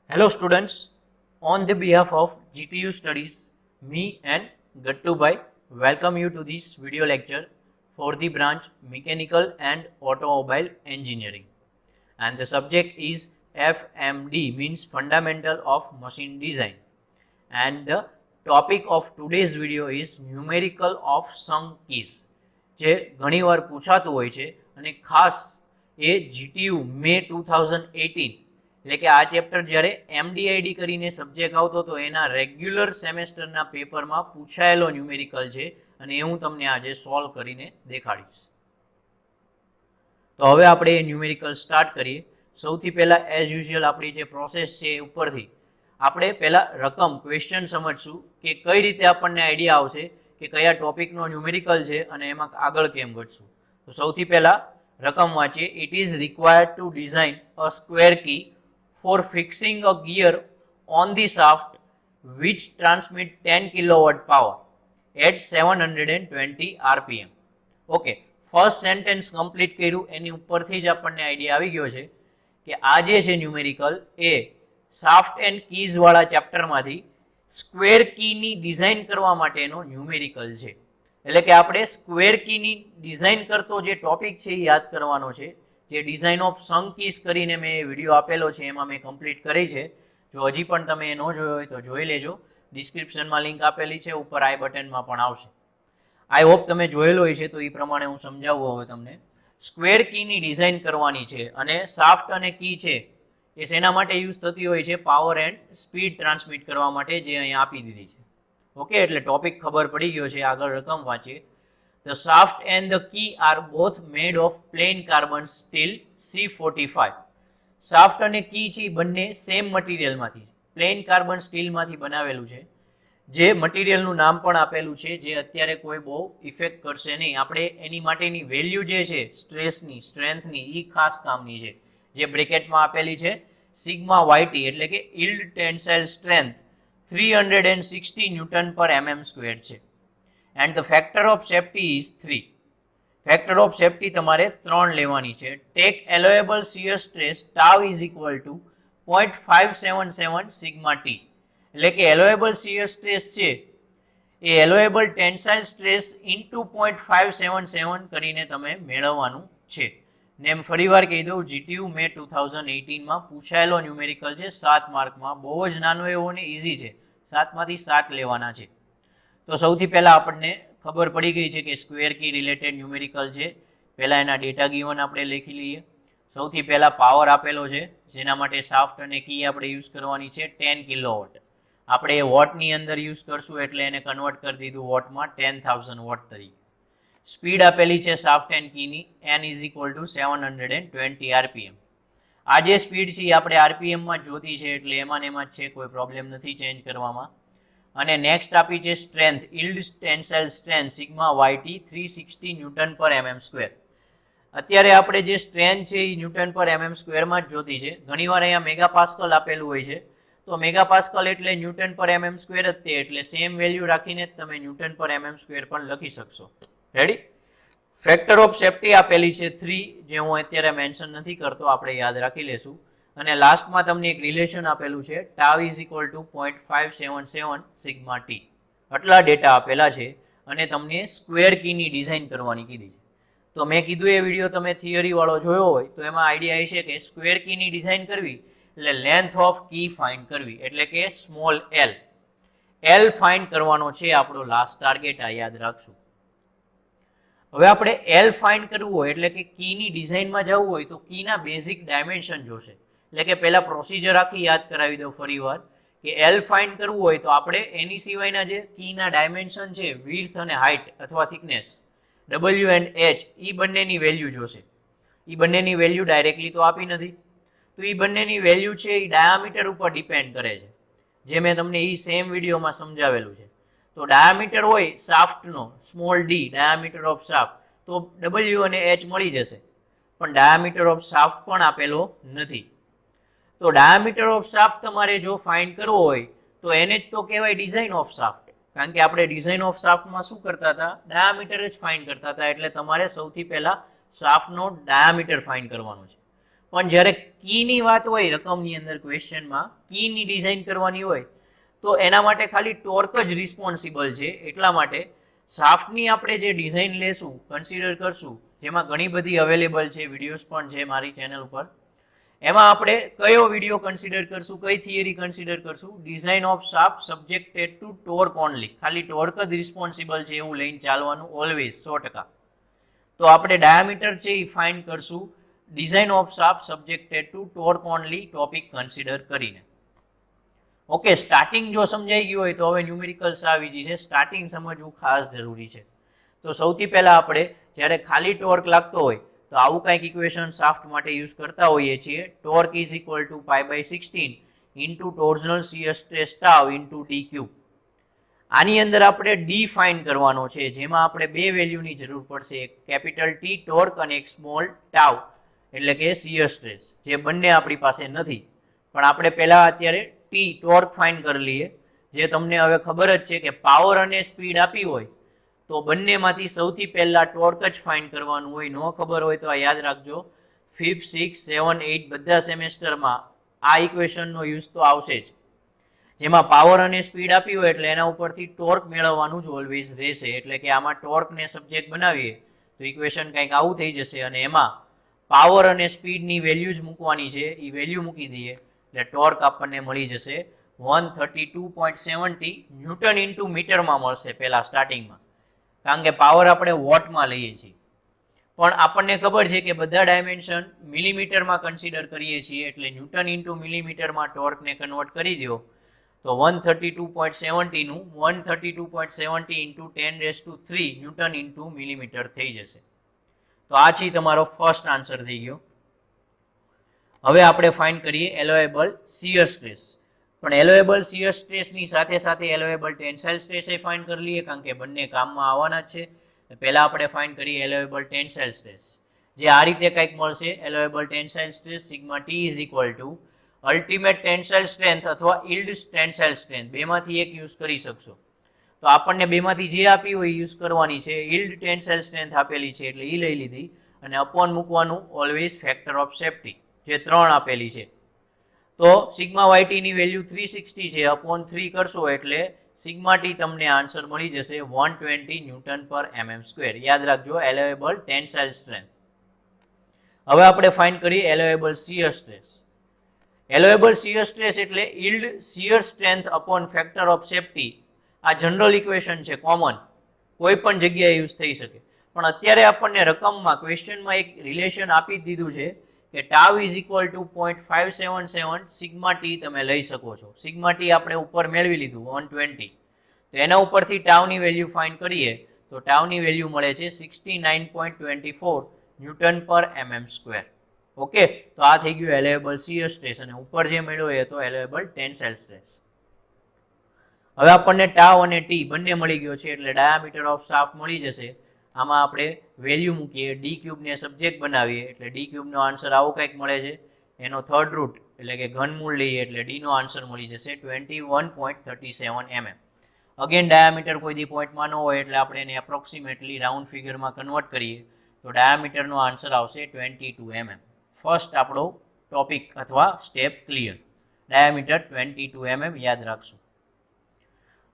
Hello students, on the behalf of GTU Studies, me and Gattu Bhai welcome you to this video lecture for the branch Mechanical and Automobile Engineering, and the subject is FMD, means Fundamental of Machine Design, and the topic of today's video is Numerical of Sunk Keys, જે ઘણીવાર પૂછાતું હોય છે અને ખાસ એ GTU મે 2018 એટલે કે આ chapter જ્યારે MDID કરીને સબ્જેક્ટ આવતો હતો એના રેગ્યુલર સેમેસ્ટરના પેપરમાં પૂછાયેલો ન્યુમેરિકલ છે અને એ હું તમને આજે સોલ્વ કરીને દેખાડીશ. તો હવે આપણે એ ન્યુમેરિકલ સ્ટાર્ટ કરીએ. સૌથી પહેલા એઝ યુઝ્યુઅલ આપણી જે પ્રોસેસ છે એ ઉપરથી આપણે પહેલા રકમ ક્વેશ્ચન સમજશું કે કઈ રીતે આપણને આઈડિયા આવશે કે કયા ટોપિકનો ન્યુમેરિકલ છે અને એમાં આગળ કેમ વધશું. તો સૌથી પહેલા રકમ વાંચીએ. It is required to design a square key for fixing a gear on the shaft which transmit 10 kilowatt power at 720 rpm. Okay, first sentence complete કર્યું એની ઉપરથી જ આપણને આઈડિયા આવી ગયો છે કે આ જે છે numerical A shaft and keys વાળા ચેપ્ટરમાંથી સ્ક્વેર કીની ડિઝાઇન કરવા માટેનો ન્યુમેરિકલ છે. એટલે કે આપણે સ્ક્વેર કીની ડિઝાઇન કરતો જે ટોપિક છે એ યાદ કરવાનો છે. જે ડિઝાઇન ઓફ સંક કીઝ કરીને મેં વિડીયો આપેલો છે એમાં મેં કમ્પ્લીટ કરી છે. જો હજી પણ તમે ન જોયો હોય તો જોઈ લેજો. ડિસ્ક્રિપ્શનમાં લિંક આપેલી છે, ઉપર આઈ બટનમાં પણ આવશે. આઈ હોપ તમે જોયેલો હોય છે, તો એ પ્રમાણે હું સમજાવું હવે તમને. સ્ક્વેર કીની ડિઝાઇન કરવાની છે અને શાફ્ટ અને કી છે એ શેના માટે યુઝ થતી હોય છે? પાવર એન્ડ સ્પીડ ટ્રાન્સમિટ કરવા માટે, જે અહીંયા આપી દીધી છે. ઓકે, એટલે ટોપિક ખબર પડી ગયો છે. આગળ રકમ વાંચીએ. The shaft and the key are both made of plain carbon steel C45. Shaft અને કી છે બંને સેમ મટીરિયલમાંથી, પ્લેન કાર્બન સ્ટીલમાંથી બનાવેલું છે. જે મટીરિયલનું નામ પણ આપેલું છે, જે અત્યારે કોઈ બહુ ઇફેક્ટ કરશે નહીં. આપણે એની માટેની વેલ્યુ જે છે સ્ટ્રેસની, સ્ટ્રેન્થની, એ ખાસ કામની છે. જે બ્રેકેટમાં આપેલી છે સિગ્મા વાયટી, એટલે કે યીલ્ડ ટેન્સાઇલ સ્ટ્રેન્થ 360 ન્યૂટન પર mm સ્ક્વેર છે. And the factor of safety is 3. Factor of safety તમારે 3 લેવાની છે. Take allowable shear stress tau is equal to 0.577 sigma t. એટલે કે એલોએબલ શિયર સ્ટ્રેસ છે એ એલોએબલ ટેન્સાઇલ સ્ટ્રેસ ઇન્ટુ 0.577 કરીને તમે મેળવવાનું છે. ને એમ ફરીવાર કહી દઉં, GTU મે 2018માં પૂછાયેલો ન્યુમેરિકલ છે 7 માર્કમાં. બહુ જ નાનો એવો ને ઇઝી છે. 7માંથી 7 લેવાના છે. તો સૌથી પહેલા આપણને ખબર પડી ગઈ છે કે સ્ક્વેર કી રિલેટેડ ન્યુમેરિકલ છે. પહેલા એના ડેટા ગિવન આપણે લખી લઈએ. સૌથી પહેલા પાવર આપેલો છે, જેના માટે શાફ્ટ અને કી આપણે યુઝ કરવાની છે 10 કિલોવોટ. આપણે એ વોટની અંદર યુઝ કરશું એટલે એને કન્વર્ટ કરી દીધું વોટમાં 10,000 વોટ તરીકે. સ્પીડ આપેલી છે શાફ્ટ એન્ડ કીની, n is equal to 720 rpm. આ જે સ્પીડ છે એ આપણે આરપીએમમાં જોતી છે, એટલે એમાં ને એમાં જ છે, કોઈ પ્રોબ્લેમ નથી ચેન્જ કરવામાં. અને નેક્સ્ટ આપી છે strength, yield tensile strength sigma YT 360 newton પર mm સ્ક્વેર. અત્યારે આપણે જે સ્ટ્રેન્થ છે એ ન્યૂટન પર mm સ્ક્વેરમાં જ જોતી છે. ઘણીવાર અહીંયા મેગાપાસ્કલ આપેલું હોય છે, તો મેગાપાસ્કલ એટલે ન્યૂટન પર mm સ્ક્વેર જ તે, એટલે સેમ વેલ્યુ રાખીને જ તમે ન્યૂટન પર mm સ્ક્વેર પણ લખી શકશો. રેડી? ફેક્ટર ઓફ સેફ્ટી આપેલી છે 3, જે હું અત્યારે મેન્શન નથી કરતો, આપણે યાદ રાખી લેશું. અને લાસ્ટમાં તમને એક રિલેશન આપેલું છે, tau is equal to 0.577 sigma T. આટલા ડેટા આપેલા છે અને તમને સ્ક્વેર કીની ડિઝાઇન કરવાની કીધી છે. તો મેં કીધું એ વિડીયો તમે થિયરી વાળો જોયો હોય તો એમાં આઈડિયા એ છે કે સ્ક્વેર કીની ડિઝાઇન કરવી એટલે લેન્થ ઓફ કી ફાઇન્ડ કરવી, એટલે કે સ્મોલ એલ ફાઇન્ડ કરવાનો છે આપણો લાસ્ટ ટાર્ગેટ. આ યાદ રાખશું. હવે આપણે એલ ફાઇન્ડ કરવું હોય એટલે કે કીની ડિઝાઇનમાં જવું હોય તો કીના બેઝિક ડાયમેન્શન જોશે. એટલે કે પહેલા પ્રોસિજર આખી યાદ કરાવી દો ફરીવાર કે એલ ફાઇન્ડ કરવું હોય તો આપણે એની સિવાયના જે કીના ડાયમેન્શન છે, વિડ્થ અને હાઇટ અથવા થિકનેસ, W એન્ડ H, એ બંનેની વેલ્યુ જોશે. એ બંનેની વેલ્યુ ડાયરેક્ટલી તો આપી નથી, તો એ બંનેની વેલ્યુ છે એ ડાયામીટર ઉપર ડિપેન્ડ કરે છે, જે મેં તમને એ સેમ વિડીયોમાં સમજાવેલું છે. તો ડાયામીટર હોય શાફ્ટનો small d, diameter of shaft, તો W અને H મળી જશે. પણ ડાયામીટર ઓફ શાફ્ટ પણ આપેલો નથી. તો ડાયામીટર ઓફ શાફ્ટ તમારે જો ફાઇન્ડ કરવો હોય તો એને જ તો કહેવાય ડિઝાઇન ઓફ શાફ્ટ. કારણ કે આપણે ડિઝાઇન ઓફ શાફ્ટમાં શું કરતા હતા? ડાયામીટર જ ફાઇન્ડ કરતા હતા. એટલે તમારે સૌથી પહેલા શાફ્ટનો ડાયામીટર ફાઇન્ડ કરવાનો છે. પણ જ્યારે કીની વાત હોય રકમની અંદર ક્વેશ્ચનમાં કીની ડિઝાઇન કરવાની હોય તો એના માટે ખાલી ટોર્ક જ રિસ્પોન્સિબલ છે. એટલા માટે શાફ્ટની આપણે જે ડિઝાઇન લેશું કન્સિડર કરશું, જેમાં ઘણી બધી અવેલેબલ છે, વિડીયોઝ પણ છે મારી ચેનલ પર, એમાં આપણે કયો વિડીયો કન્સિડર કરશું, કઈ થિયરી કન્સિડર કરશું? Design of shaft subjected to torque only. ખાલી ટોર્ક જ રિસ્પોન્સિબલ છે એવું લઈને ચાલવાનું ઓલવેઝ 100%. તો આપણે ડાયામીટર છે એ ફાઇન્ડ કરશું design of shaft subjected to torque only topic consider કરીને. ઓકે, સ્ટાર્ટિંગ જો સમજાઈ ગયું હોય તો હવે ન્યુમેરિકલ્સ આવી છે. સ્ટાર્ટિંગ સમજવું ખાસ જરૂરી છે. તો સૌથી પહેલા આપણે જ્યારે ખાલી ટોર્ક લાગતો હોય તો આવું કંઈક ઇક્વેશન શાફ્ટ માટે યુઝ કરતા હોઈએ છીએ. Torque is equal to π/16 into torsional shear stress tau into d cube. આની અંદર આપણે ડી ફાઇન કરવાનો છે, જેમાં આપણે બે વેલ્યુની જરૂર પડશે, એક કેપિટલ ટી ટોર્ક અને એક સ્મોલ ટાઉ એટલે કે શિયર સ્ટ્રેસ, જે બંને આપણી પાસે નથી. પણ આપણે પહેલા અત્યારે ટી ટોર્ક ફાઇન કરી લઈએ. જે તમને હવે ખબર જ છે કે પાવર અને સ્પીડ આપી હોય તો બંનેમાંથી સૌથી પહેલા ટોર્ક જ ફાઇન કરવાનું હોય. ન ખબર હોય તો આ યાદ રાખજો. 5th, 6th, 7th, 8 બધા સેમેસ્ટરમાં આ ઇક્વેશનનો યુઝ તો આવશે જ. જેમાં પાવર અને સ્પીડ આપી હોય એટલે એના ઉપરથી ટોર્ક મેળવવાનું જ ઓલવેઝ રહેશે. એટલે કે આમાં ટોર્કને સબ્જેક્ટ બનાવીએ તો ઇક્વેશન કંઈક આવું થઈ જશે, અને એમાં પાવર અને સ્પીડની વેલ્યુ જ મૂકવાની છે. એ વેલ્યુ મૂકી દઈએ એટલે ટોર્ક આપણને મળી જશે 132.70 ન્યૂટન ઇન્ટુ મીટરમાં મળશે પહેલા સ્ટાર્ટિંગમાં, કારણ કે પાવર આપણે વોટમાં લઈએ છીએ. પણ આપણને ખબર છે કે બધા ડાયમેન્શન મિલીમીટરમાં કન્સિડર કરીએ છીએ, એટલે ન્યૂટન ઇન્ટુ મિલીમીટરમાં ટોર્કને કન્વર્ટ કરી દો તો 132.70 નું 132.70 ઇન્ટુ 10³ ન્યૂટન ઇન્ટુ મિલીમીટર થઈ જશે. તો આ છે તમારો ફર્સ્ટ આન્સર થઈ ગયો. હવે આપણે ફાઇન્ડ કરીએ એલોએબલ શિયર સ્ટ્રેસ. પણ એલોએબલ શિયર સ્ટ્રેસની સાથે સાથે એલોએબલ ટેન્સાઇલ સ્ટ્રેસ એ ફાઇન્ડ કરી લઈએ, કારણ કે બંને કામમાં આવવાના જ છે. પહેલા આપણે ફાઇન્ડ કરીએ એલોએબલ ટેન્સાઇલ સ્ટ્રેસ, જે આ રીતે કંઈક મળશે. Allowable tensile stress sigma t is equal to ultimate tensile strength અથવા ઇલ્ડ ટેન્સાઇલ સ્ટ્રેન્થ, બેમાંથી એક યુઝ કરી શકશો. તો આપણને બેમાંથી જે આપી હોય યુઝ કરવાની છે. ઇલ્ડ ટેન્સાઇલ સ્ટ્રેન્થ આપેલી છે એટલે એ લઈ લીધી, અને અપોન મૂકવાનું ઓલવેઝ ફેક્ટર ઓફ સેફ્ટી, જે 3 આપેલી છે. તો સિગ્મા વાયટી ની વેલ્યુ 360 છે, અપોન 3 કરશો એટલે સિગ્મા ટી તમને આન્સર મળી જશે 120 ન્યૂટન પર mm². યાદ રાખજો એલોએબલ ટેન્સાઇલ સ્ટ્રેન્થ. હવે આપણે ફાઇન્ડ કરીએ એલોએબલ શિયર સ્ટ્રેસ. એલોએબલ શિયર સ્ટ્રેસ એટલે yield shear strength upon factor of safety. આ જનરલ ઇક્વેશન છે, કોમન, કોઈ પણ જગ્યાએ યુઝ થઈ શકે. પણ અત્યારે આપણને રકમમાં ક્વેશ્ચનમાં એક રિલેશન આપી દીધું છે કે tau is equal to 0.577 sigma T તમે લઈ શકો છો. સિગ્મા ટી આપણે ઉપર મેળવી લીધું 120. તો એના ઉપરથી ટાઉની વેલ્યુ ફાઇન્ડ કરીએ તો ટાઉની વેલ્યુ મળે છે 69.24 ન્યૂટન પર mm². ઓકે, તો આ થઈ ગયું એલોએબલ શિયર સ્ટ્રેસ, અને ઉપર જે મેળવ્યો એ તો એલોએબલ ટેન્સાઇલ સ્ટ્રેસ. હવે આપણને ટાઉ અને ટી બંને મળી ગયો છે એટલે ડાયામીટર ઓફ શાફ્ટ મળી જશે. આમાં આપણે વેલ્યુ મૂકીએ, ડી ક્યુબને સબ્જેક્ટ બનાવીએ એટલે ડી ક્યુબનો આન્સર આવો કંઈક મળે છે. એનો થર્ડ રૂટ એટલે કે ઘનમૂળ લઈએ એટલે ડીનો આન્સર મળી જશે 21.37 mm. અગેન ડાયામીટર કોઈ દી પોઈન્ટમાં ન હોય એટલે આપણે એને એપ્રોક્સિમેટલી રાઉન્ડ ફિગરમાં કન્વર્ટ કરીએ તો ડાયામીટરનો આન્સર આવશે 22 mm. ફર્સ્ટ આપણો ટોપિક અથવા સ્ટેપ ક્લિયર. ડાયામીટર 22 mm યાદ રાખશું.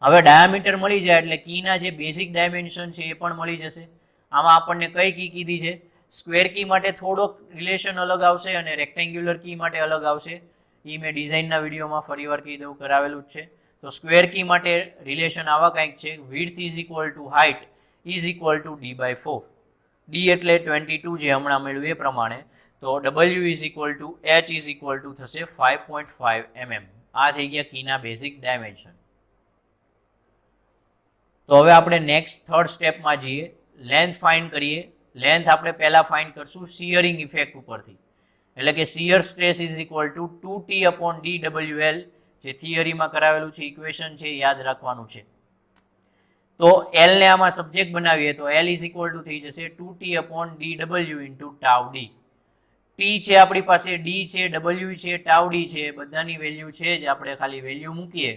હવે ડાયામીટર મળી જાય એટલે કીના જે બેઝિક ડાયમેન્શન છે એ પણ મળી જશે. આમાં આપણને કઈ કી કીધી છે? સ્ક્વેર કી માટે થોડોક રિલેશન અલગ આવશે અને રેક્ટેન્ગ્યુલર કી માટે અલગ આવશે. એ મેં ડિઝાઇનના વિડીયોમાં ફરીવાર કહી દઉં, કરાવેલું જ છે. તો સ્ક્વેર કી માટે રિલેશન આવા કંઈક છે, width is equal two height is equal two d/4. D એટલે 22 જે હમણાં મેળવ્યું એ પ્રમાણે, તો w is equal two h is equal two થશે 5.5 mm. આ થઈ ગયા કીના બેઝિક ડાયમેન્શન. તો હવે આપણે નેક્સ્ટ થર્ડ સ્ટેપમાં જઈએ, લેન્થ ફાઇન્ડ કરીએ. લેન્થ આપણે પહેલા ફાઇન્ડ કરશું શિયરિંગ ઇફેક્ટ ઉપરથી, એટલે કે shear stress is equal two 2t/dwl, જે થિયરીમાં કરાવેલું છે, ઇક્વેશન છે, યાદ રાખવાનું છે. તો L ને આમાં સબ્જેક્ટ બનાવીએ તો L ઇઝ ઇક્વલ ટુ થઈ જશે 2t/dw into tau D. T છે આપણી પાસે, ડી છે, ડબલ્યુ છે, ટાઉ ડી છે, બધાની વેલ્યુ છે જ. આપણે ખાલી વેલ્યુ મૂકીએ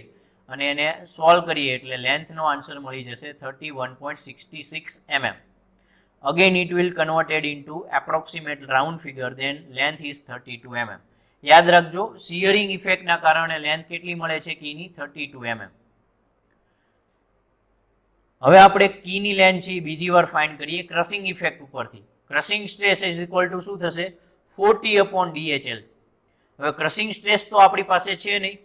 અને એને સોલ્વ કરીએ એટલે લેન્થનો આન્સર મળી જશે 31.66 mm. again it will converted into approximate round figure, then length is 32 mm. યાદ રાખજો શિયરિંગ ઇફેક્ટના કારણે લેન્થ કેટલી મળે છે કીની 32 mm. હવે આપણે કીની લેન્થ છે બીજી વાર ફાઇન્ડ કરીએ ક્રશિંગ ઇફેક્ટ ઉપરથી. Crushing stress is equal two શું થશે 40/DHL. હવે ક્રશિંગ સ્ટ્રેસ તો આપણી પાસે છે નહીં,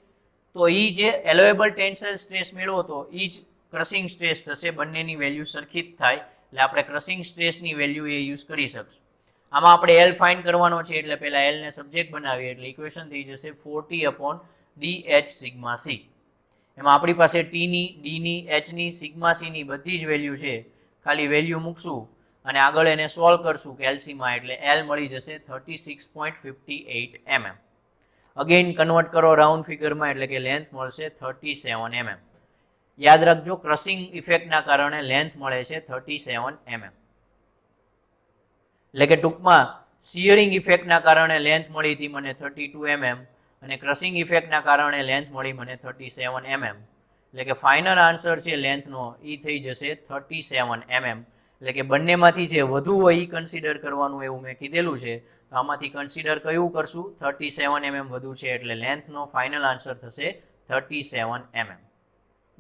તો એ જે એલોએબલ ટેન્સાઇલ સ્ટ્રેસ મેળવો તો એ જ ક્રશિંગ સ્ટ્રેસ થશે. બંનેની વેલ્યુ સરખી જ થાય એટલે આપણે ક્રશિંગ સ્ટ્રેસની વેલ્યુ એ યુઝ કરી શકશું. આમાં આપણે એલ ફાઇન્ડ કરવાનો છે એટલે પહેલા એલ ને સબ્જેક્ટ બનાવીએ એટલે ઇક્વેશન થઈ જશે 40/DH સિગ્મા સી. એમાં આપણી પાસે ટીની, ડીની, એચની, સિગ્મા સીની બધી જ વેલ્યુ છે. ખાલી વેલ્યુ મૂકશું અને આગળ એને સોલ્વ કરશું કેલ્સીમાં એટલે એલ મળી જશે 36.58 mm. અગેન કન્વર્ટ કરો રાઉન્ડ ફિગરમાં એટલે કે લેન્થ મળશે 37 mm. યાદ રાખજો ક્રશિંગ ઇફેક્ટના કારણે લેન્થ મળે છે 37 mm. એટલે કે ટૂંકમાં શિયરિંગ ઇફેક્ટના કારણે લેન્થ મળી હતી મને 32 mm અને ક્રશિંગ ઇફેક્ટના કારણે લેન્થ મળી મને 37 mm. એટલે કે ફાઇનલ આન્સર છે લેન્થનો એ થઈ જશે 37 mm. એટલે કે બંનેમાંથી જે વધુ હોય એ કન્સિડર કરવાનું એવું મેં કીધેલું છે. તો આમાંથી કન્સિડર કયું કરશું 37 mm વધુ છે એટલે લેન્થનો ફાઇનલ આન્સર થશે 37 mm.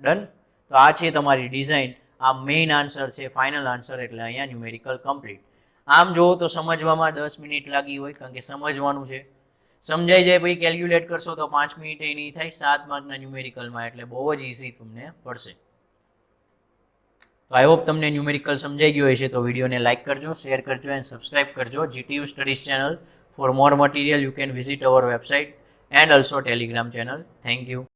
ડન. તો આ છે તમારી ડિઝાઇન. આ મેઇન આન્સર છે, ફાઇનલ આન્સર એટલે અહીંયા ન્યુમેરિકલ કમ્પ્લીટ. આમ જોવો તો સમજવામાં 10 મિનિટ લાગી હોય કારણ કે સમજવાનું છે. સમજાઈ જાય પછી કેલ્ક્યુલેટ કરશો તો 5 મિનિટ એ નહીં થાય 7 માર્કના ન્યુમેરિકલમાં, એટલે બહુ જ ઇઝી તમને પડશે. તો આઈ હોપ તમને ન્યુમેરિકલ સમજાઈ ગયો હશે. તો વિડીયોને લાઇક કરજો, શેર કરજો એન્ડ સબસ્ક્રાઇબ કરજો. GTU studies channel. For more material you can visit our website and also telegram channel. Thank you.